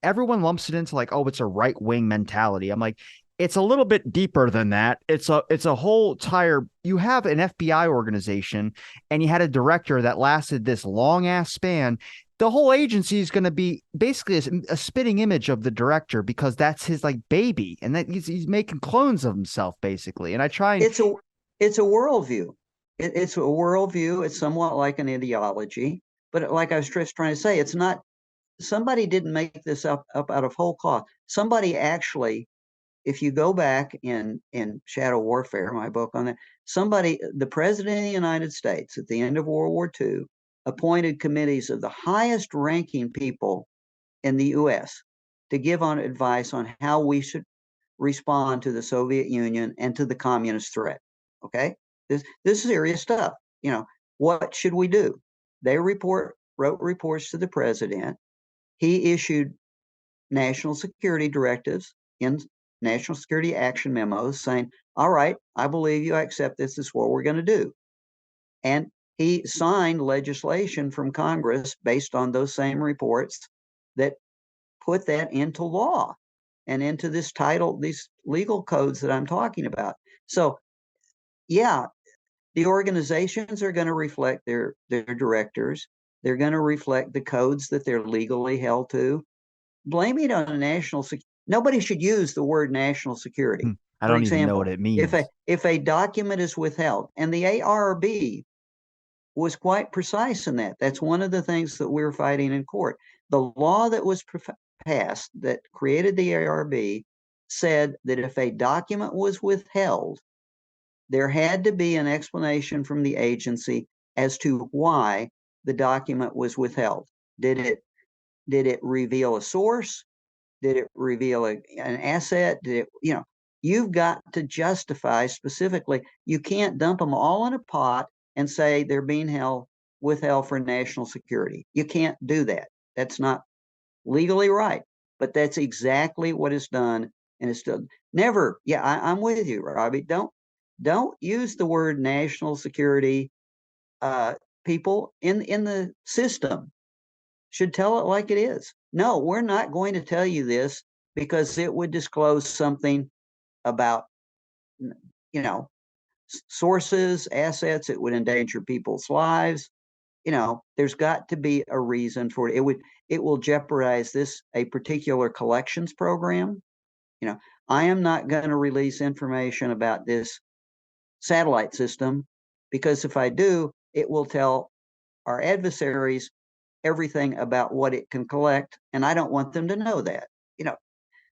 [SPEAKER 1] everyone lumps it into like, oh, it's a right wing mentality. I'm like, It's a little bit deeper than that. It's a whole entire you have an FBI organization and you had a director that lasted this long ass span. The whole agency is going to be basically a spitting image of the director because that's his like baby and that he's making clones of himself basically. And I try and
[SPEAKER 2] It's a it's a worldview. It's a worldview. It's somewhat like an ideology, but like I was just trying to say, it's not. Somebody didn't make this up out of whole cloth. Somebody actually, if you go back in Shadow Warfare, my book on that, somebody, the president of the United States at the end of World War II, appointed committees of the highest ranking people in the U.S. to give on advice on how we should respond to the Soviet Union and to the communist threat. Okay, this is serious stuff. You know, what should we do? They wrote reports to the president. He issued national security directives in national security action memos saying, all right, I believe you, I accept this is what we're going to do. And he signed legislation from Congress based on those same reports that put that into law and into this title, these legal codes that I'm talking about. So, yeah, the organizations are going to reflect their directors. They're going to reflect the codes that they're legally held to. Blaming it on a national security. Nobody should use the word national security.
[SPEAKER 1] I
[SPEAKER 2] For
[SPEAKER 1] don't even know what
[SPEAKER 2] example,
[SPEAKER 1] it means.
[SPEAKER 2] if a document is withheld, and the ARB was quite precise in that. That's one of the things that we're fighting in court. The law that was passed that created the ARB said that if a document was withheld, there had to be an explanation from the agency as to why the document was withheld. Did it reveal a source? Did it reveal an asset? Did it, you've got to justify specifically. You can't dump them all in a pot and say they're being withheld for national security. You can't do that. That's not legally right. But that's exactly what is done, and it's done. Never. Yeah, I'm with you, Robbie. Don't use the word national security. Uh, People in the system should tell it like it is. No, we're not going to tell you this because it would disclose something about, you know, sources, assets. It would endanger people's lives. There's got to be a reason for it. It will jeopardize a particular collections program. You know, I am not going to release information about this satellite system because if I do, it will tell our adversaries everything about what it can collect, and I don't want them to know that. You know,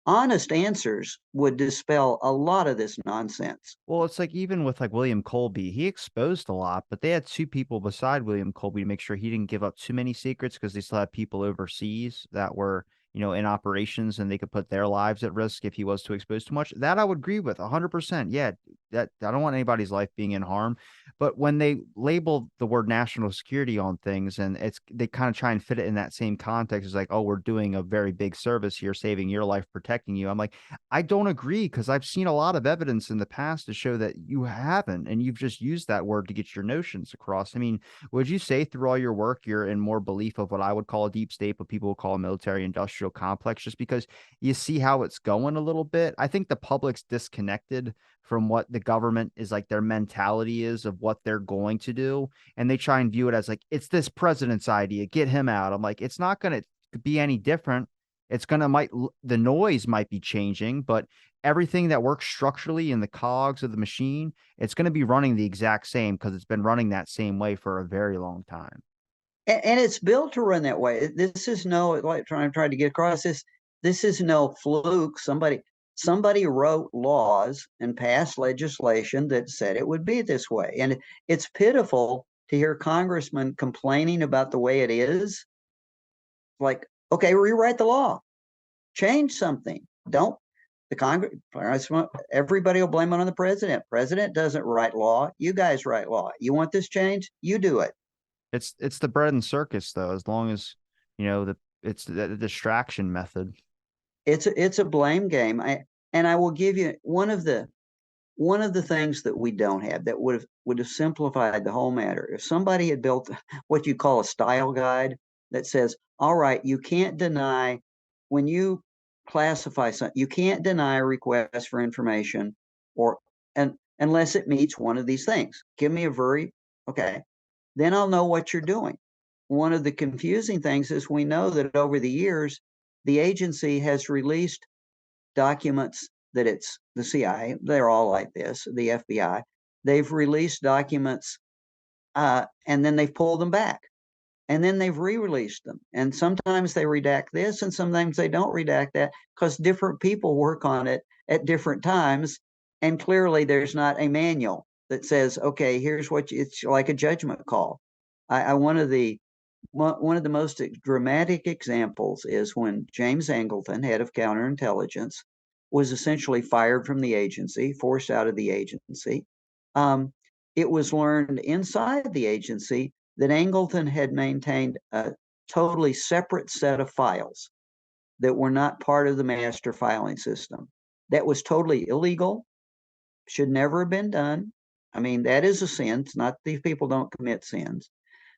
[SPEAKER 2] honest answers would dispel a lot of this nonsense.
[SPEAKER 1] Well, it's like even with like William Colby, he exposed a lot, but they had two people beside William Colby to make sure he didn't give up too many secrets because they still had people overseas that were, in operations and they could put their lives at risk if he was to expose too much. That I would agree with 100%. Yeah, that I don't want anybody's life being in harm. But when they label the word national security on things and they kind of try and fit it in that same context, it's like, oh, we're doing a very big service here, saving your life, protecting you. I'm like, I don't agree because I've seen a lot of evidence in the past to show that you haven't, and you've just used that word to get your notions across. I mean, would you say through all your work, you're in more belief of what I would call a deep state, but people would call a military industrial complex just because you see how it's going a little bit? I think the public's disconnected from what the government is like, their mentality is of what they're going to do. And they try and view it as like, it's this president's idea, get him out. I'm like, it's not going to be any different. It's going to the noise might be changing, but everything that works structurally in the cogs of the machine, it's going to be running the exact same because it's been running that same way for a very long time.
[SPEAKER 2] And it's built to run that way. This is no, like trying to get across this. This is no fluke. Somebody wrote laws and passed legislation that said it would be this way. And it's pitiful to hear congressmen complaining about the way it is. Like, okay, rewrite the law, change something. Don't the Congress, everybody will blame it on the president. President doesn't write law. You guys write law. You want this change? You do it.
[SPEAKER 1] It's the bread and circus though, as long as it's the distraction method.
[SPEAKER 2] It's a blame game. I will give you one of the things that we don't have that would have simplified the whole matter. If somebody had built what you call a style guide that says, all right, you can't deny when you classify something. You can't deny a request for information unless it meets one of these things. Give me a very, okay, then I'll know what you're doing. One of the confusing things is we know that over the years, the agency has released documents that it's the CIA, they're all like this, the FBI, they've released documents and then they've pulled them back. And then they've re-released them. And sometimes they redact this and sometimes they don't redact that because different people work on it at different times. And clearly there's not a manual that says, okay, here's what it's like a judgment call. One of the most dramatic examples is when James Angleton, head of counterintelligence, was essentially fired from the agency, forced out of the agency. It was learned inside the agency that Angleton had maintained a totally separate set of files that were not part of the master filing system. That was totally illegal, should never have been done. I mean, that is a sin. It's not these people don't commit sins.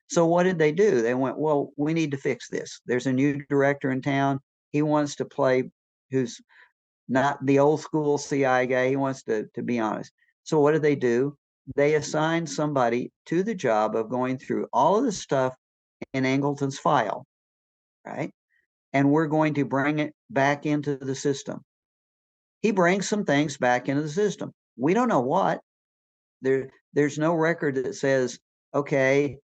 [SPEAKER 2] So what did they do? They went, well, we need to fix this. There's a new director in town. He wants to play, who's not the old school CI guy. He wants to be honest. So what did they do? They assigned somebody to the job of going through all of the stuff in Angleton's file, right? And we're going to bring it back into the system. He brings some things back into the system. We don't know what. There's no record that says, okay,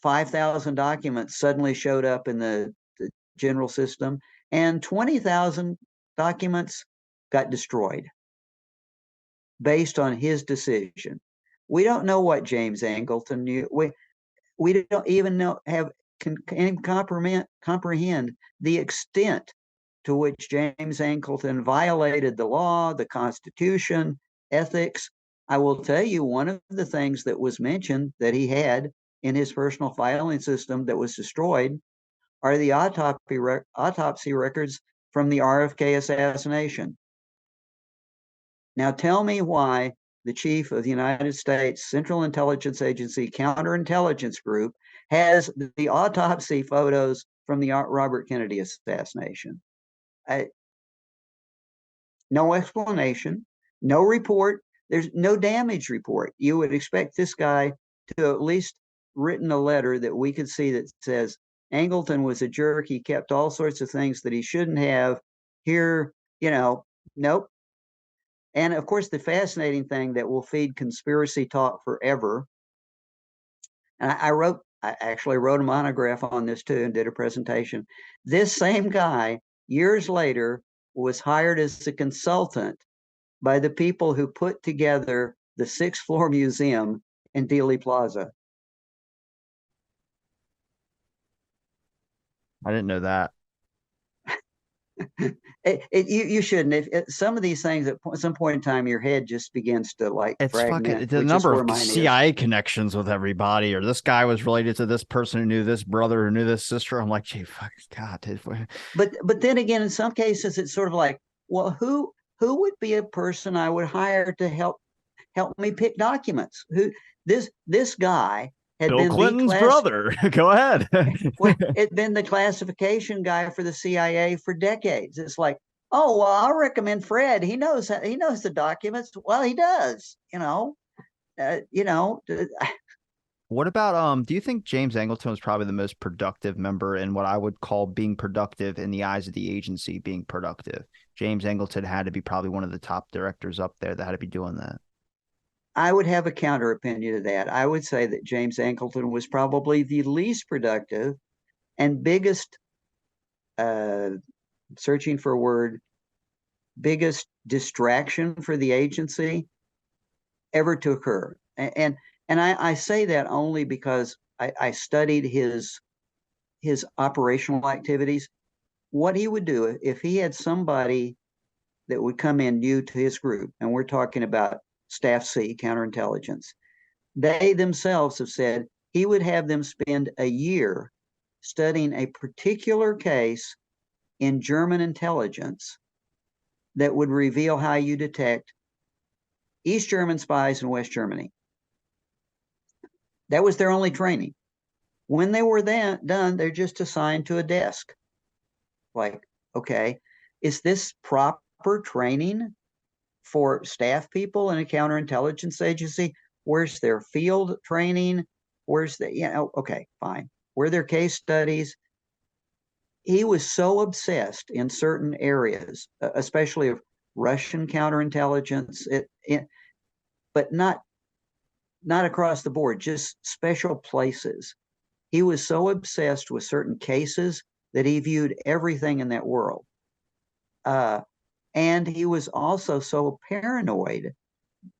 [SPEAKER 2] 5,000 documents suddenly showed up in the general system and 20,000 documents got destroyed based on his decision. We don't know what James Angleton knew. We don't even can comprehend the extent to which James Angleton violated the law, the Constitution, ethics. I will tell you one of the things that was mentioned that he had in his personal filing system that was destroyed are the autopsy records from the RFK assassination. Now tell me why the chief of the United States Central Intelligence Agency Counterintelligence Group has the autopsy photos from the Robert Kennedy assassination. No explanation, no report. There's no damage report. You would expect this guy to at least written a letter that we could see that says Angleton was a jerk. He kept all sorts of things that he shouldn't have. Here, nope. And of course, the fascinating thing that will feed conspiracy talk forever. And I actually wrote a monograph on this too and did a presentation. This same guy, years later, was hired as a consultant by the people who put together the sixth floor museum in Dealey Plaza.
[SPEAKER 1] I didn't know that.
[SPEAKER 2] You shouldn't. Some of these things at some point in time, your head just begins to like
[SPEAKER 1] It's
[SPEAKER 2] fragment.
[SPEAKER 1] fucking the number of CIA connections with everybody, or this guy was related to this person who knew this brother who knew this sister. I'm like, gee, fuck, God.
[SPEAKER 2] But then again, in some cases, it's sort of like, well, who would be a person I would hire to help me pick documents? Who this guy had
[SPEAKER 1] Bill
[SPEAKER 2] been
[SPEAKER 1] Clinton's brother. Go ahead.
[SPEAKER 2] Well, it'd been the classification guy for the CIA for decades. It's like, oh well, I'll recommend Fred. He knows the documents. Well, he does.
[SPEAKER 1] What about do you think James Angleton was probably the most productive member in what I would call being productive in the eyes of the agency, being productive? James Angleton had to be probably one of the top directors up there that had to be doing that.
[SPEAKER 2] I would have a counter opinion to that. I would say that James Angleton was probably the least productive and biggest, searching for a word, biggest distraction for the agency ever to occur. And I say that only because I studied his operational activities. What he would do if he had somebody that would come in new to his group, and we're talking about Staff C, counterintelligence, they themselves have said he would have them spend a year studying a particular case in German intelligence that would reveal how you detect East German spies in West Germany. That was their only training. When they were done, they're just assigned to a desk. Like, okay, is this proper training for staff people in a counterintelligence agency? Where's their field training? Where's the, okay, fine. Where their case studies? He was so obsessed in certain areas, especially of Russian counterintelligence, but not across the board, just special places. He was so obsessed with certain cases that he viewed everything in that world. And he was also so paranoid.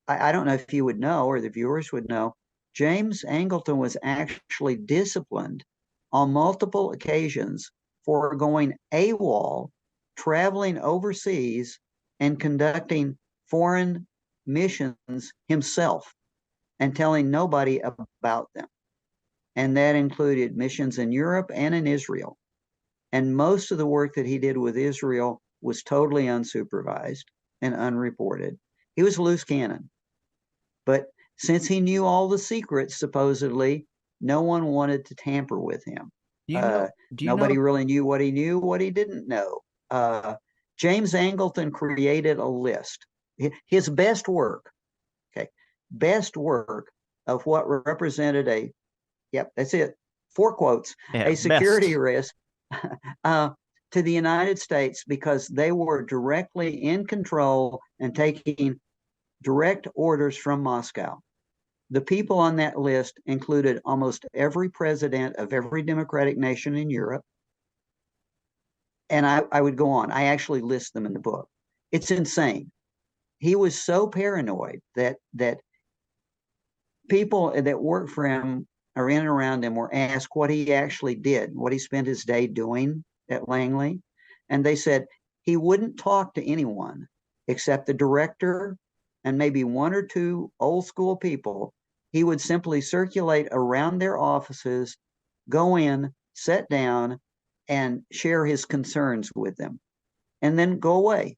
[SPEAKER 2] I don't know if you would know or the viewers would know. James Angleton was actually disciplined on multiple occasions for going AWOL, traveling overseas, and conducting foreign missions himself and telling nobody about them. And that included missions in Europe and in Israel. And most of the work that he did with Israel was totally unsupervised and unreported. He was loose cannon. But since he knew all the secrets, supposedly, no one wanted to tamper with him.
[SPEAKER 1] Do you
[SPEAKER 2] Nobody
[SPEAKER 1] know?
[SPEAKER 2] really knew, what he didn't know. James Angleton created a list. His best work, okay, best work of what represented yep, that's it, 4 quotes,
[SPEAKER 1] Yeah,
[SPEAKER 2] a security
[SPEAKER 1] best.
[SPEAKER 2] risk to the United States, because they were directly in control and taking direct orders from Moscow. The people on that list included almost every president of every democratic nation in Europe. And I would go on. I actually list them in the book. It's insane. He was so paranoid that people that worked for him or in and around him were asked what he actually did, what he spent his day doing at Langley. And they said he wouldn't talk to anyone except the director and maybe one or two old school people. He would simply circulate around their offices, go in, sit down, and share his concerns with them, and then go away.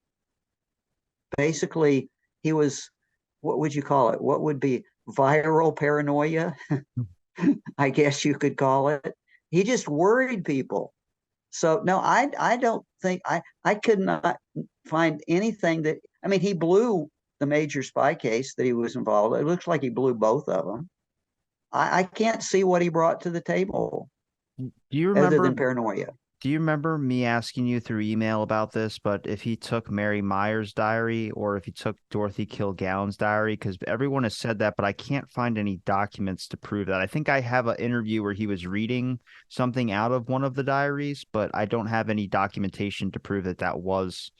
[SPEAKER 2] Basically, he was, what would you call it? What would be viral paranoia? I guess you could call it. He just worried people. So no, I don't think I could not find anything that, I mean, he blew the major spy case that he was involved in. It looks like he blew both of them. I can't see what he brought to the table
[SPEAKER 1] Do you
[SPEAKER 2] other
[SPEAKER 1] remember?
[SPEAKER 2] than paranoia.
[SPEAKER 1] Do you remember me asking you through email about this? But if he took Mary Myers' diary or if he took Dorothy Kilgallen's diary, because everyone has said that, but I can't find any documents to prove that. I think I have an interview where he was reading something out of one of the diaries, but I don't have any documentation to prove that that was.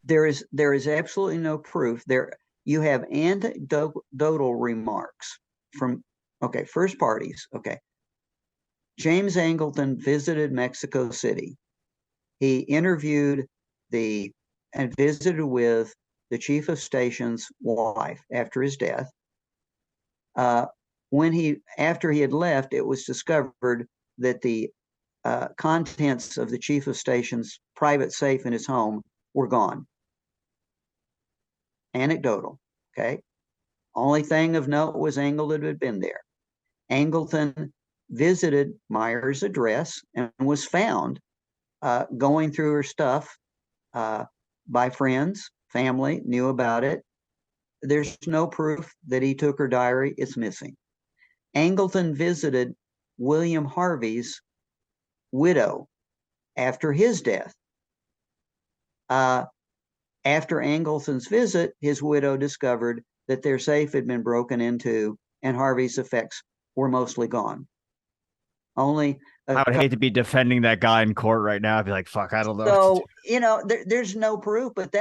[SPEAKER 2] There is absolutely no proof. There you have anecdotal remarks from, okay, first parties. Okay, James Angleton visited Mexico City. He interviewed the and visited with the chief of station's wife after his death. After he had left, it was discovered that the contents of the chief of station's private safe in his home were gone. Anecdotal. Okay. Only thing of note was Angleton had been there. Angleton visited Myers' address and was found going through her stuff by friends, family, knew about it. There's no proof that he took her diary. It's missing. Angleton visited William Harvey's widow after his death. After Angleton's visit, his widow discovered that their safe had been broken into and Harvey's effects were mostly gone. Only
[SPEAKER 1] I would hate to be defending that guy in court right now. I'd be like, fuck, I don't know what to do.
[SPEAKER 2] so there's no proof, but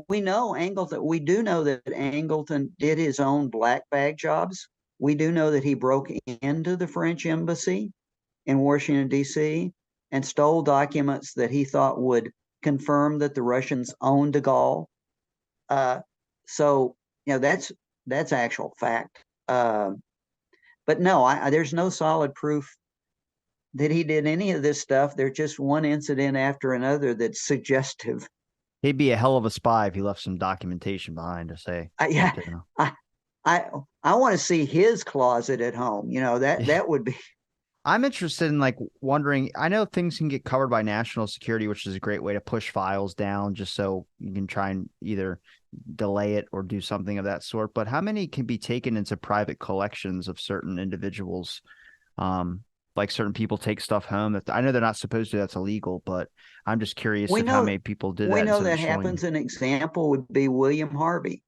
[SPEAKER 2] we know Angleton. We do know that Angleton did his own black bag jobs. We do know that he broke into the French embassy in Washington, D.C., and stole documents that he thought would confirm that the Russians owned de Gaulle. So that's actual fact. But no, there's no solid proof that he did any of this stuff. There's just one incident after another that's suggestive.
[SPEAKER 1] He'd be a hell of a spy if he left some documentation behind to say,
[SPEAKER 2] Yeah,
[SPEAKER 1] you know.
[SPEAKER 2] I I want to see his closet at home. That would be.
[SPEAKER 1] I'm interested in like wondering. I know things can get covered by national security, which is a great way to push files down just so you can try and either delay it or do something of that sort. But how many can be taken into private collections of certain individuals? Um, like certain people take stuff home that I know they're not supposed to, that's illegal, but I'm just curious
[SPEAKER 2] We
[SPEAKER 1] of how
[SPEAKER 2] know
[SPEAKER 1] many people did
[SPEAKER 2] we
[SPEAKER 1] that
[SPEAKER 2] know
[SPEAKER 1] instead of
[SPEAKER 2] that
[SPEAKER 1] destroying.
[SPEAKER 2] happens. An example would be William Harvey.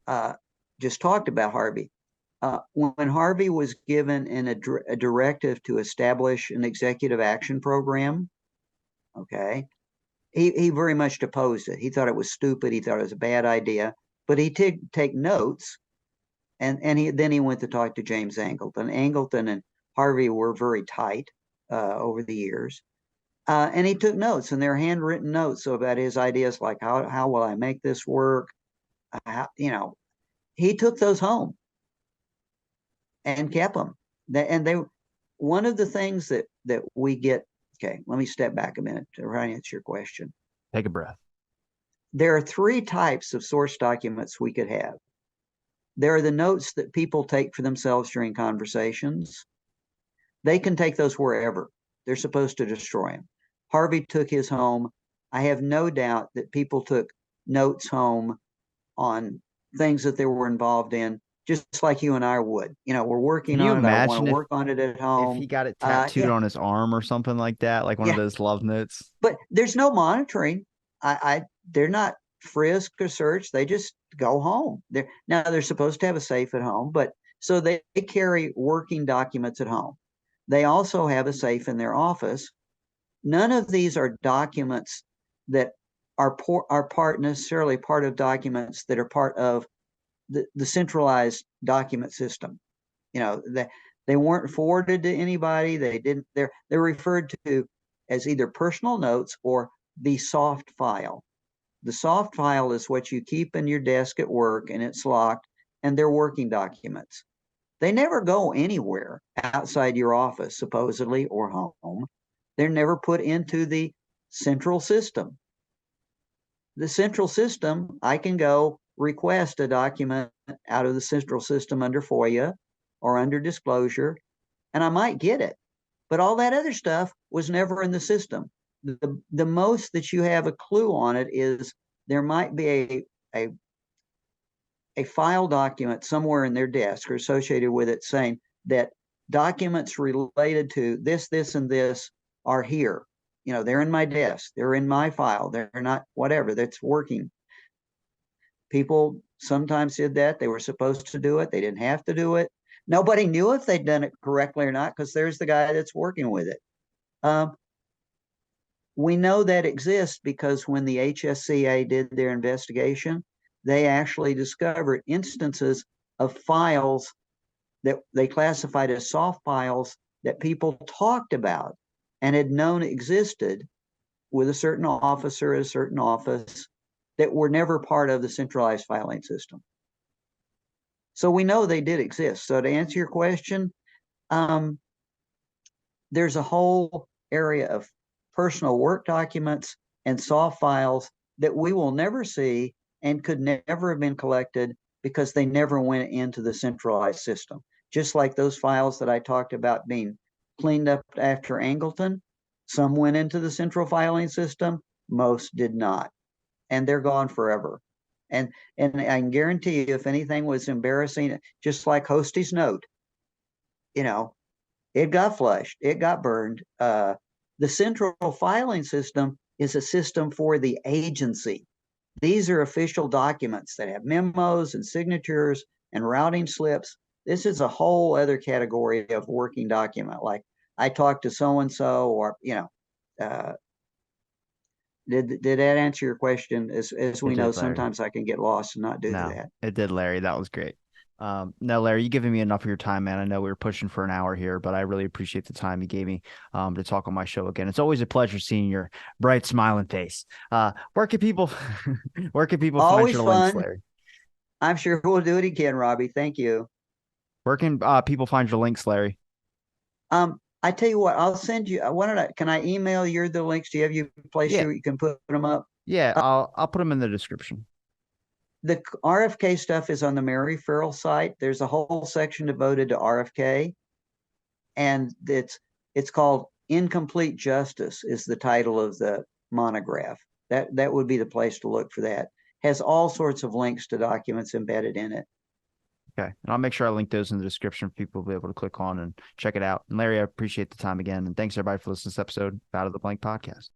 [SPEAKER 2] Uh, just talked about Harvey. When Harvey was given a directive to establish an executive action program, okay, he very much opposed it. He thought it was stupid. He thought it was a bad idea. But he did take notes, and then he went to talk to James Angleton. Angleton and Harvey were very tight over the years, and he took notes, and they're handwritten notes about his ideas, like how will I make this work? He took those home and kept them. And they one of the things that we get. Okay, let me step back a minute to try and answer your question.
[SPEAKER 1] Take a breath.
[SPEAKER 2] There are three types of source documents we could have. There are the notes that people take for themselves during conversations. They can take those wherever. They're supposed to destroy them. Harvey took his home. I have no doubt that people took notes home on things that they were involved in, just like you and I would. We're
[SPEAKER 1] Can
[SPEAKER 2] working
[SPEAKER 1] you
[SPEAKER 2] on it. I want to
[SPEAKER 1] imagine
[SPEAKER 2] work on it at
[SPEAKER 1] if
[SPEAKER 2] home.
[SPEAKER 1] he got it tattooed
[SPEAKER 2] Yeah,
[SPEAKER 1] on his arm or something like that, like one of
[SPEAKER 2] yeah.
[SPEAKER 1] those love notes?
[SPEAKER 2] But there's no monitoring. They're not frisked or searched. They just go home. They're supposed to have a safe at home, but so they carry working documents at home. They also have a safe in their office. None of these are documents that are part necessarily part of documents that are part of the centralized document system. They weren't forwarded to anybody. They didn't. They're referred to as either personal notes or the soft file. The soft file is what you keep in your desk at work, and it's locked, and they're working documents. They never go anywhere outside your office, supposedly, or home. They're never put into the central system. The central system, I can go request a document out of the central system under FOIA or under disclosure, and I might get it. But all that other stuff was never in the system. The most that you have a clue on it is there might be a, a file document somewhere in their desk or associated with it saying that documents related to this, and this are here. They're in my desk, they're in my file, they're not whatever, that's working. People sometimes did that. They were supposed to do it. They didn't have to do it. Nobody knew if they'd done it correctly or not because there's the guy that's working with it. Um, we know that exists because when the HSCA did their investigation, they actually discovered instances of files that they classified as soft files that people talked about and had known existed with a certain officer at a certain office that were never part of the centralized filing system. So we know they did exist. So to answer your question, um, there's a whole area of personal work documents and soft files that we will never see and could never have been collected because they never went into the centralized system. Just like those files that I talked about being cleaned up after Angleton, some went into the central filing system, most did not, and they're gone forever. And I can guarantee you, if anything was embarrassing, just like Hostie's note, you know, it got flushed, it got burned. The central filing system is a system for the agency. These are official documents that have memos and signatures and routing slips. This is a whole other category of working document. Like I talked to so and so, or did that answer your question? As we
[SPEAKER 1] It
[SPEAKER 2] know,
[SPEAKER 1] did, Larry.
[SPEAKER 2] sometimes I can get lost and not do
[SPEAKER 1] No,
[SPEAKER 2] that.
[SPEAKER 1] it did, Larry. That was great. No, Larry, you giving me enough of your time, man. I know we were pushing for an hour here, but I really appreciate the time you gave me to talk on my show again. It's always a pleasure seeing your bright, smiling face. Where can people where can people find
[SPEAKER 2] Always
[SPEAKER 1] your links,
[SPEAKER 2] fun.
[SPEAKER 1] Larry?
[SPEAKER 2] I'm sure we'll do it again, Robbie. Thank you.
[SPEAKER 1] Where can people find your links, Larry?
[SPEAKER 2] I tell you what, I'll send you. Why don't I? Can I email you the links? Do you have your place
[SPEAKER 1] Yeah,
[SPEAKER 2] here? You can put them up.
[SPEAKER 1] yeah. I'll put them in the description.
[SPEAKER 2] The RFK stuff is on the Mary Ferrell site. There's a whole section devoted to RFK, and it's called Incomplete Justice is the title of the monograph. That would be the place to look for that. Has all sorts of links to documents embedded in it.
[SPEAKER 1] Okay. And I'll make sure I link those in the description for people to be able to click on and check it out. And Larry, I appreciate the time again. And thanks everybody for listening to this episode of Out of the Blank podcast.